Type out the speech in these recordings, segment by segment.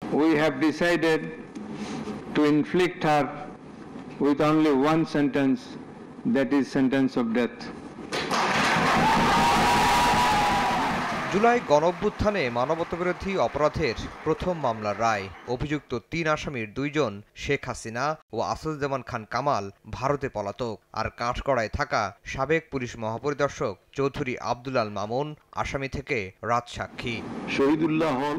We have decided to inflict her with only one sentence, that is sentence of death. July গণঅভ্যুত্থানে মানবতাবিরোধী অপরাধের প্রথম মামলার রায়। অভিযুক্ত ৩ আসামির ২ জন শেখ হাসিনা ও আসাদুজ্জামান খান কামাল ভারতে পলাতক, আর কাঠগড়ায় থাকা সাবেক পুলিশ মহাপরিদর্শক চৌধুরী আব্দুল আল মামুন আসামি থেকে রাজসাক্ষী।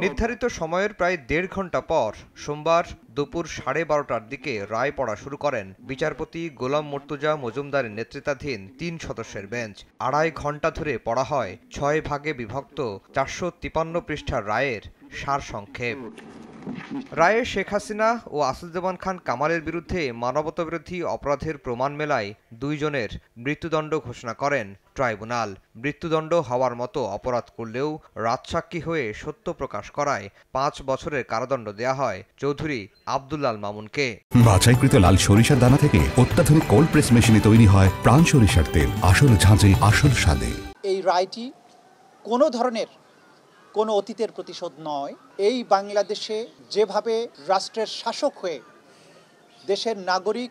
নির্ধারিত সময়ের প্রায় ১.৫ ঘণ্টা পর সোমবার দুপুর 12:30টার দিকে রায় পড়া শুরু করেন বিচারপতি গোলাম মুর্তজা মজুমদারের নেতৃত্বাধীন ৩ সদস্যের বেঞ্চ। ২.৫ ঘণ্টা ধরে পড়া হয় ৬ ভাগে বিভক্ত ৪৫৩ পৃষ্ঠার রায়ের সারসংক্ষেপ। রায়ে শেখ হাসিনা ও আসাদুজ্জামান খান কামালের বিরুদ্ধে মানবতাবিরোধী অপরাধের প্রমাণ মেলায় ২ জনের মৃত্যুদণ্ড ঘোষণা করেন ট্রাইব্যুনাল। মৃত্যুদণ্ড হওয়ার মতো অপরাধ করলেও রাজসাক্ষী হয়ে সত্য প্রকাশ করায় ৫ বছরের কারাদণ্ড দেয়া হয় চৌধুরী আব্দুল আল মামুনকে। বাছাইকৃত লাল সরিষার দানা থেকে অত্যাধুনিক কোল্ড প্রেস মেশিনে তৈরি হয় প্রাণ সরিষার তেল, আসল ঝাঁঝে আসল স্বাদে। এই রায়টি কোনো ধরনের কোনো অতীতের প্রতিশোধ নয়। এই বাংলাদেশে যেভাবে রাষ্ট্রের শাসক হয়ে দেশের নাগরিক,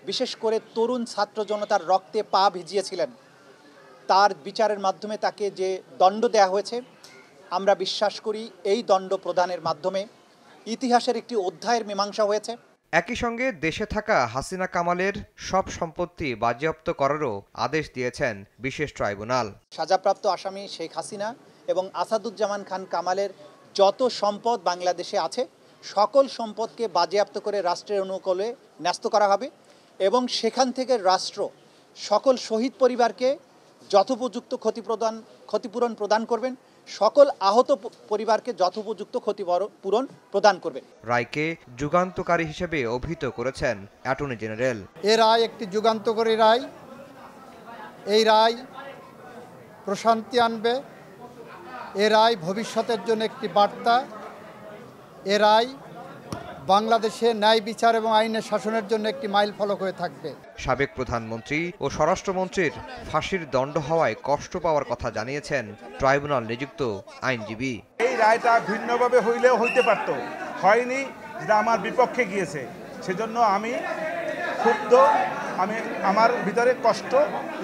বিশেষ করে তরুণ ছাত্র জনতার রক্তে পা ভিজিয়েছিলেন, তার বিচারের মাধ্যমে তাকে যে দণ্ড দেয়া হয়েছে, আমরা বিশ্বাস করি এই দণ্ড প্রদানের মাধ্যমে ইতিহাসের একটি অধ্যায়ের মীমাংসা হয়েছে। একই সঙ্গে দেশে থাকা হাসিনা কামালের সব সম্পত্তি বাজেয়াপ্ত করারও আদেশ দিয়েছেন বিশেষ ট্রাইব্যুনাল। সাজাপ্রাপ্ত আসামি শেখ হাসিনা এবং আসাদুজ্জামান খান কামালের যত সম্পদ বাংলাদেশে আছে, সকল সম্পদকে বাজেয়াপ্ত করে রাষ্ট্রের অনুকূলে ন্যস্ত করা হবে এবং সেখান থেকে রাষ্ট্র সকল শহীদ পরিবারকে যথোপযুক্ত ক্ষতিপূরণ প্রদান করবেন, সকল আহত পরিবারকে যথোপযুক্ত ক্ষতিপূরণ প্রদান করবেন। রায়কে যুগান্তকারী হিসেবে অভিহিত করেছেন অ্যাটর্নি জেনারেল। এ রায় একটি যুগান্তকারী রায়। এই রায় প্রশান্তি আনবে। এ রায় ভবিষ্যতের জন্য একটি বার্তা। এ রায় বাংলাদেশে ন্যায় বিচার এবং আইনের শাসনের জন্য একটি মাইল ফলক হয়ে থাকবে। সাবেক প্রধানমন্ত্রী ও স্বরাষ্ট্রমন্ত্রীর ফাঁসির দণ্ড হওয়ায় কষ্ট পাওয়ার কথা জানিয়েছেন ট্রাইব্যুনাল নিযুক্ত আইনজীবী। এই রায়টা ভিন্নভাবে হইলেও হইতে পারত, হয়নি, যেটা আমার বিপক্ষে গিয়েছে। সেজন্য আমি ক্ষুব্ধ, আমি আমার ভিতরে কষ্ট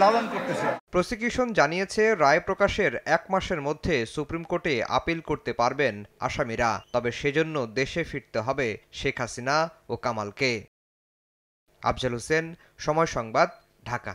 লালন করতেছি। প্রসিকিউশন জানিয়েছে রায় প্রকাশের ১ মাসের মধ্যে সুপ্রিম কোর্টে আপিল করতে পারবেন আসামিরা, তবে সেজন্য দেশে ফিরতে হবে শেখ হাসিনা ও কামালকে। আফজাল হোসেন, সময় সংবাদ, ঢাকা।